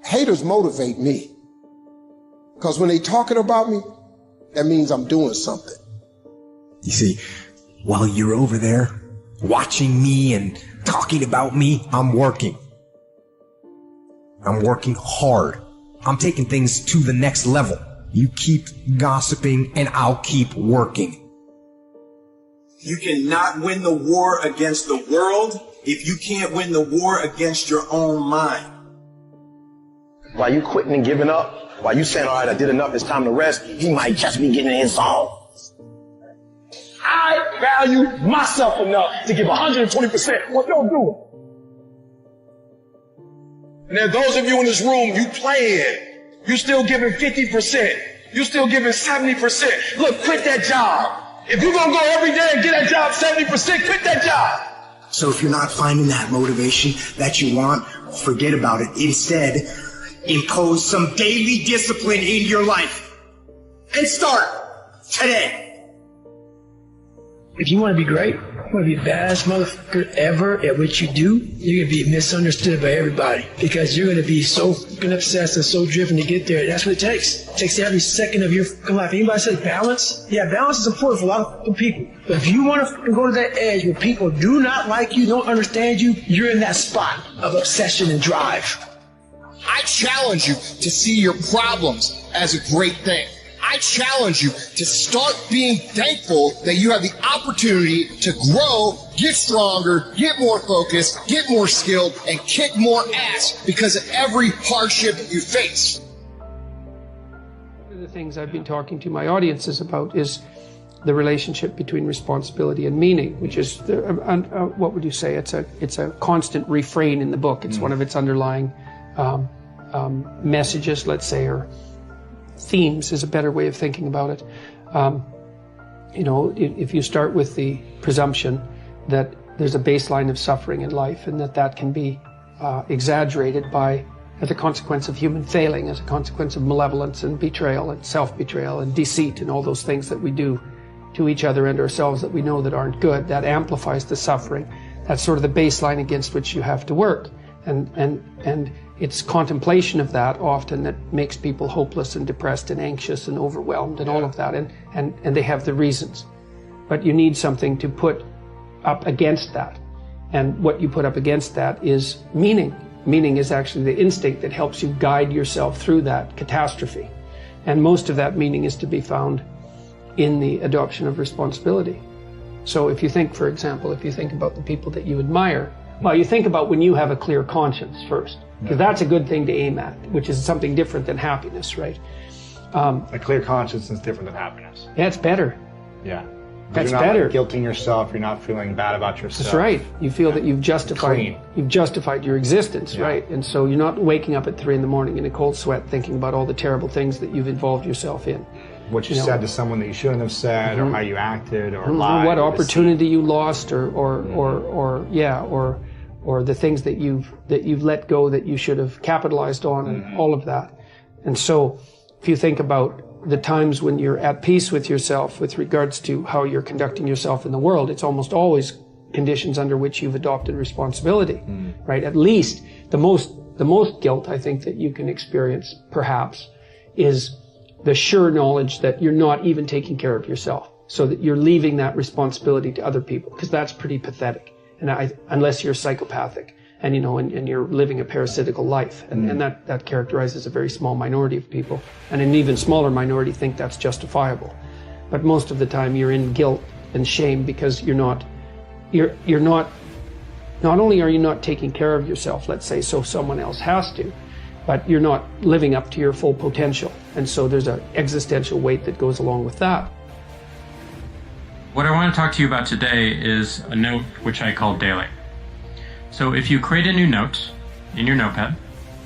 Haters motivate me. Because when they talking about me, that means I'm doing something. You see, while you're over there watching me and talking about me, I'm working. I'm working hard. I'm taking things to the next level. You keep gossiping and I'll keep working. You cannot win the war against the world if you can't win the war against your own mind. While you quitting and giving up, while you saying, all right, I did enough, it's time to rest, he might just be getting in his zone. I value myself enough to give 120% what you're doing. And then those of you in this room, you playing. You still giving 50%. You still giving 70%. Look, quit that job. If you're going to go every day and get that job 70%, quit that job. So if you're not finding that motivation that you want, forget about it. Instead, impose some daily discipline in your life. And start today. If you want to be great, you want to be the baddest motherfucker ever at what you do, you're going to be misunderstood by everybody because you're going to be so fucking obsessed and so driven to get there. That's what it takes. It takes every second of your fucking life. Anybody says balance? Yeah, balance is important for a lot of fucking people. But if you want to fucking go to that edge where people do not like you, don't understand you, you're in that spot of obsession and drive. I challenge you to see your problems as a great thing. I challenge you to start being thankful that you have the opportunity to grow, get stronger, get more focused, get more skilled, and kick more ass because of every hardship you face. One of the things I've been talking to my audiences about is the relationship between responsibility and meaning, which is, what would you say? It's a constant refrain in the book. It's one of its underlying messages, let's say, or themes is a better way of thinking about it. If you start with the presumption that there's a baseline of suffering in life and that can be exaggerated as a consequence of human failing, as a consequence of malevolence and betrayal and self-betrayal and deceit and all those things that we do to each other and ourselves that we know that aren't good, that amplifies the suffering. That's sort of the baseline against which you have to work. And it's contemplation of that often that makes people hopeless and depressed and anxious and overwhelmed and all of that. And they have the reasons. But you need something to put up against that. And what you put up against that is meaning. Meaning is actually the instinct that helps you guide yourself through that catastrophe. And most of that meaning is to be found in the adoption of responsibility. So if you think, for example, about the people that you admire, well, you think about when you have a clear conscience first, because that's a good thing to aim at, which is something different than happiness, right? A clear conscience is different than happiness. Yeah, it's better. Yeah. That's you're not better. Guilting yourself. You're not feeling bad about yourself. That's right. You feel that you've justified your existence, right? And so you're not waking up at 3 a.m. in a cold sweat thinking about all the terrible things that you've involved yourself in. What you said to someone that you shouldn't have said, or how you acted, or lied, what or opportunity you lost, or the things that you've let go that you should have capitalized on, and all of that. And so, if you think about the times when you're at peace with yourself with regards to how you're conducting yourself in the world, it's almost always conditions under which you've adopted responsibility, right? At least the most guilt I think that you can experience, perhaps, is the sure knowledge that you're not even taking care of yourself, so that you're leaving that responsibility to other people, because that's pretty pathetic. And unless you're psychopathic and you're living a parasitical life, and that characterizes a very small minority of people, and an even smaller minority think that's justifiable. But most of the time you're in guilt and shame because not only are you not taking care of yourself, let's say, so someone else has to, but you're not living up to your full potential. And so there's an existential weight that goes along with that. What I want to talk to you about today is a note which I call daily. So if you create a new note in your notepad,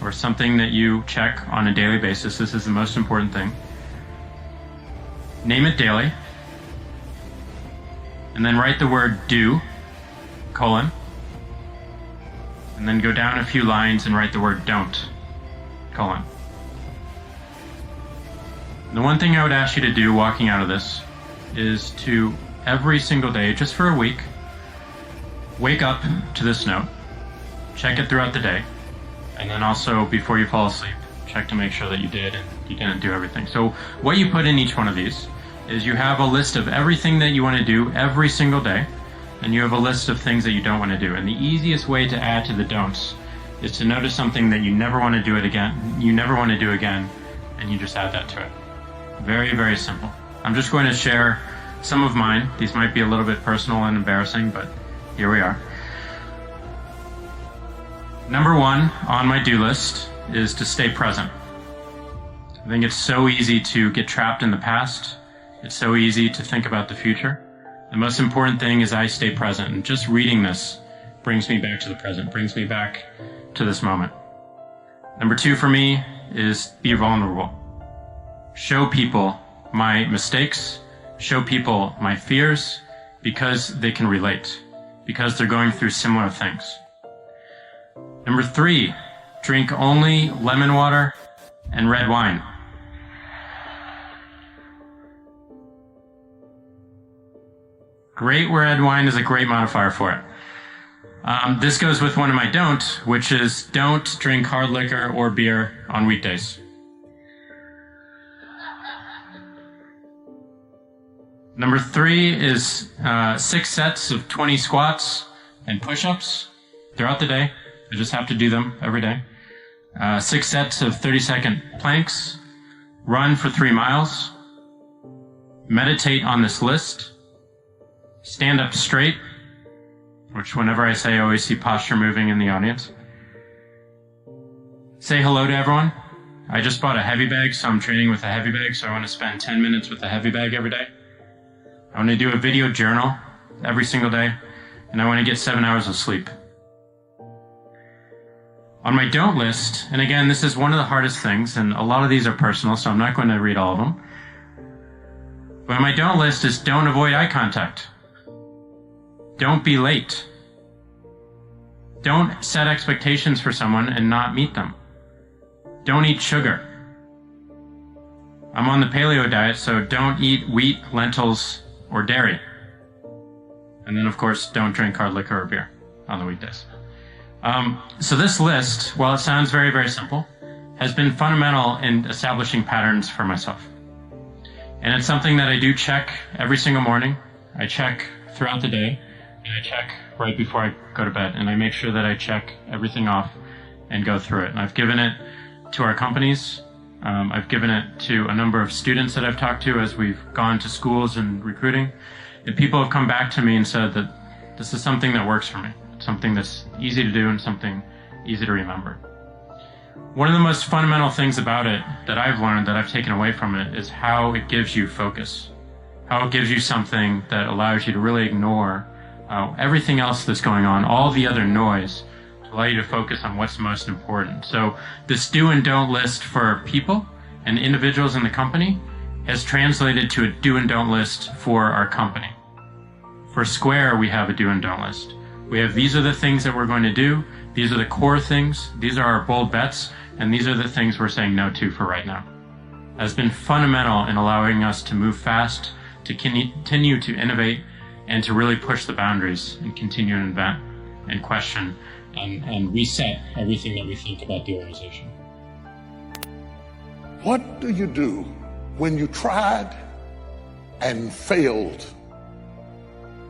or something that you check on a daily basis, this is the most important thing. Name it daily, and then write the word do, colon, and then go down a few lines and write the word don't, colon. The one thing I would ask you to do walking out of this is to every single day, just for a week, wake up to this note, check it throughout the day, And then also, before you fall asleep, check to make sure that you did and you didn't do everything. So what you put in each one of these is you have a list of everything that you want to do every single day, and you have a list of things that you don't want to do. And the easiest way to add to the don'ts is to notice something that you never want to do again, and you just add that to it. Very, very simple. I'm just going to share some of mine. These might be a little bit personal and embarrassing, but here we are. Number one on my do list is to stay present. I think it's so easy to get trapped in the past. It's so easy to think about the future. The most important thing is I stay present, and just reading this brings me back to the present, brings me back to this moment. Number two for me is be vulnerable. Show people my mistakes, show people my fears, because they can relate, because they're going through similar things. Number three, drink only lemon water and red wine. Great red wine is a great modifier for it. This goes with one of my don't, which is don't drink hard liquor or beer on weekdays. Number three is 6 sets of 20 squats and push-ups throughout the day. I just have to do them every day. 6 sets of 30-second planks. Run for 3 miles. Meditate on this list. Stand up straight, which whenever I say, I always see posture moving in the audience. Say hello to everyone. I just bought a heavy bag, so I'm training with a heavy bag, so I want to spend 10 minutes with a heavy bag every day. I want to do a video journal every single day, and I want to get 7 hours of sleep. On my don't list, and again, this is one of the hardest things, and a lot of these are personal, so I'm not going to read all of them. But on my don't list is don't avoid eye contact. Don't be late. Don't set expectations for someone and not meet them. Don't eat sugar. I'm on the paleo diet, so don't eat wheat, lentils, or dairy. And then, of course, don't drink hard liquor or beer on the weekdays. So this list, while it sounds very, very simple, has been fundamental in establishing patterns for myself. And it's something that I do check every single morning. I check throughout the day, and I check right before I go to bed. And I make sure that I check everything off and go through it. And I've given it to our companies. I've given it to a number of students that I've talked to as we've gone to schools and recruiting. And people have come back to me and said that this is something that works for me. It's something that's easy to do and something easy to remember. One of the most fundamental things about it that I've learned, that I've taken away from it, is how it gives you focus. How it gives you something that allows you to really ignore everything else that's going on, all the other noise, to allow you to focus on what's most important. So this do and don't list for people and individuals in the company has translated to a do and don't list for our company. For Square, we have a do and don't list. We have, these are the things that we're going to do. These are the core things. These are our bold bets. And these are the things we're saying no to for right now. That's been fundamental in allowing us to move fast, to continue to innovate, and to really push the boundaries and continue to invent and question and reset everything that we think about the organization. What do you do when you tried and failed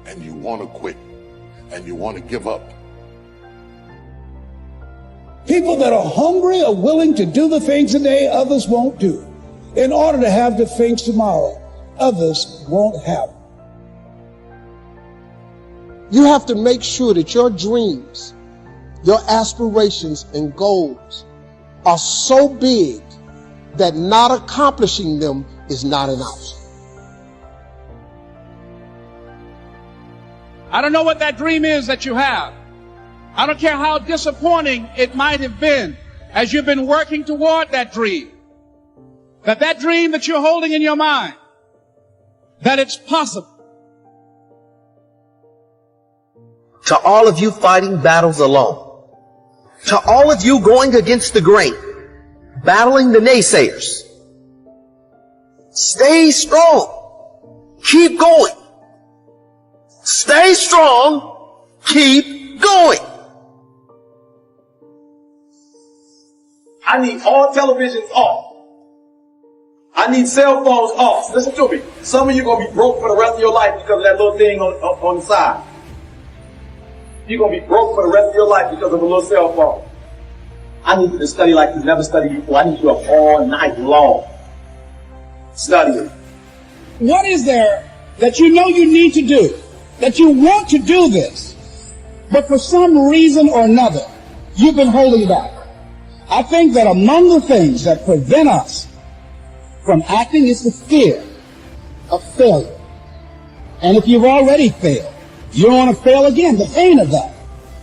and you want to quit and you want to give up? People that are hungry are willing to do the things today others won't do in order to have the things tomorrow others won't have. You have to make sure that your dreams, your aspirations and goals are so big that not accomplishing them is not an option. I don't know what that dream is that you have. I don't care how disappointing it might have been as you've been working toward that dream. That dream that you're holding in your mind, that it's possible. To all of you fighting battles alone, to all of you going against the grain, battling the naysayers, stay strong. Keep going. Stay strong. Keep going. I need all televisions off. I need cell phones off. Listen to me. Some of you are going to be broke for the rest of your life because of that little thing on the side. You're going to be broke for the rest of your life because of a little cell phone. I need you to study like you've never studied before. I need you up all night long studying. What is there that you know you need to do, that you want to do this, but for some reason or another, you've been holding back? I think that among the things that prevent us from acting is the fear of failure. And if you've already failed, you don't want to fail again. The pain of that,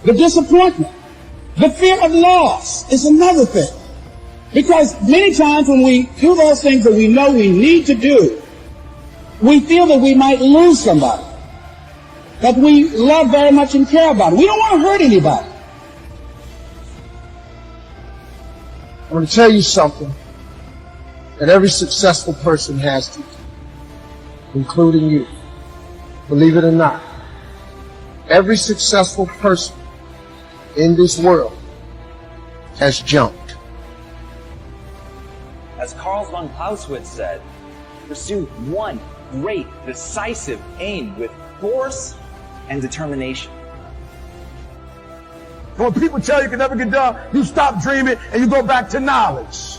the disappointment, the fear of loss is another thing. Because many times when we do those things that we know we need to do, we feel that we might lose somebody that we love very much and care about. We don't want to hurt anybody. I'm going to tell you something that every successful person has to do, including you. Believe it or not, every successful person in this world has jumped. As Karl von Clausewitz said, pursue one great, decisive aim with force and determination. When people tell you can never get done, you stop dreaming and you go back to knowledge.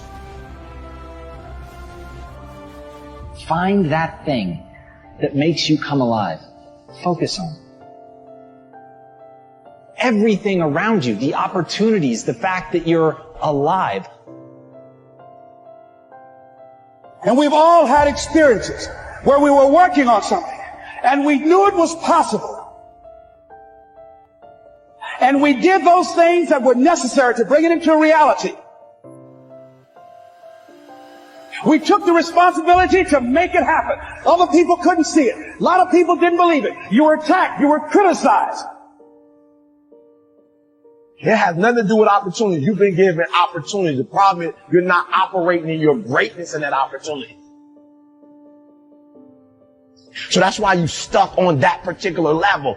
Find that thing that makes you come alive. Focus on it. Everything around you, the opportunities, the fact that you're alive. And we've all had experiences where we were working on something and we knew it was possible. And we did those things that were necessary to bring it into reality. We took the responsibility to make it happen. Other people couldn't see it. A lot of people didn't believe it. You were attacked. You were criticized. It has nothing to do with opportunity. You've been given opportunity. The problem is you're not operating in your greatness in that opportunity. So that's why you stuck on that particular level.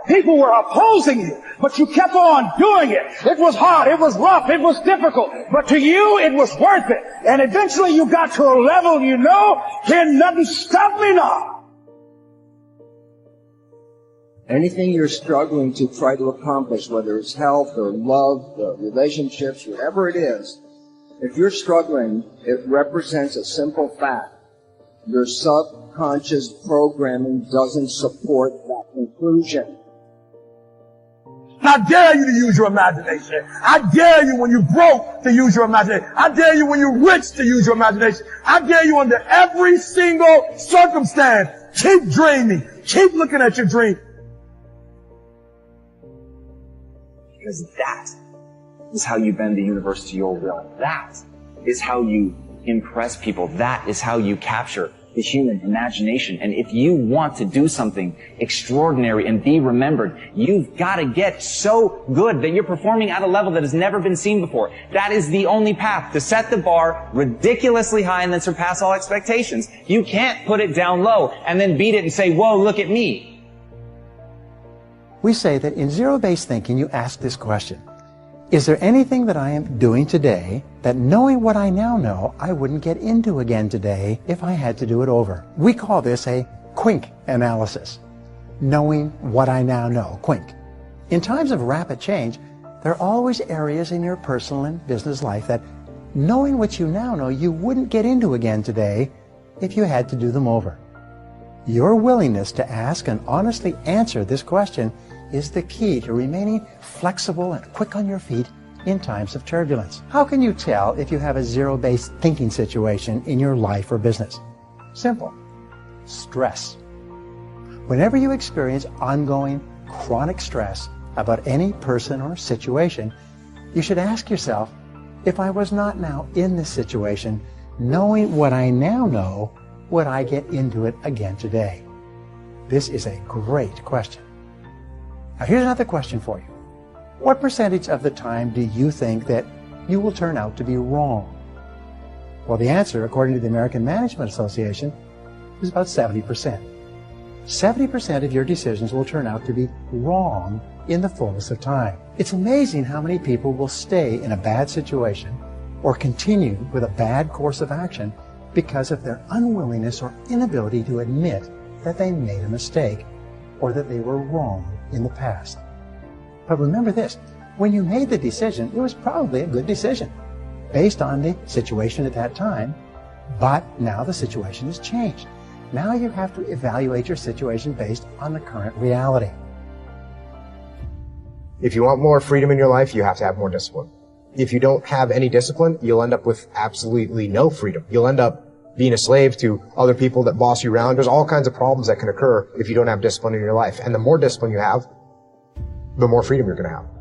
People were opposing you, but you kept on doing it. It was hard, it was rough, it was difficult, but to you it was worth it. And eventually you got to a level you know, can nothing stop me now. Anything you're struggling to try to accomplish, whether it's health or love or relationships, whatever it is, if you're struggling, it represents a simple fact. Your subconscious programming doesn't support that conclusion. I dare you to use your imagination. I dare you when you're broke to use your imagination. I dare you when you're rich to use your imagination. I dare you under every single circumstance. Keep dreaming. Keep looking at your dream. Because that is how you bend the universe to your will. That is how you impress people. That is how you capture the human imagination. And if you want to do something extraordinary and be remembered, you've got to get so good that you're performing at a level that has never been seen before. That is the only path to set the bar ridiculously high and then surpass all expectations. You can't put it down low and then beat it and say, whoa, look at me. We say that in zero-based thinking, you ask this question: is there anything that I am doing today that, knowing what I now know, I wouldn't get into again today if I had to do it over? We call this a QUINK analysis. Knowing what I now know, QUINK. In times of rapid change, there are always areas in your personal and business life that, knowing what you now know, you wouldn't get into again today if you had to do them over. Your willingness to ask and honestly answer this question is the key to remaining flexible and quick on your feet in times of turbulence. How can you tell if you have a zero-based thinking situation in your life or business? Simple. Stress. Whenever you experience ongoing chronic stress about any person or situation, you should ask yourself, if I was not now in this situation, knowing what I now know, would I get into it again today? This is a great question. Now here's another question for you. What percentage of the time do you think that you will turn out to be wrong? Well, the answer, according to the American Management Association, is about 70%. 70% of your decisions will turn out to be wrong in the fullness of time. It's amazing how many people will stay in a bad situation or continue with a bad course of action because of their unwillingness or inability to admit that they made a mistake or that they were wrong in the past. But remember this, when you made the decision, it was probably a good decision based on the situation at that time, but now the situation has changed. Now you have to evaluate your situation based on the current reality. If you want more freedom in your life, you have to have more discipline. If you don't have any discipline, you'll end up with absolutely no freedom. You'll end up being a slave to other people that boss you around. There's all kinds of problems that can occur if you don't have discipline in your life. And the more discipline you have, the more freedom you're going to have.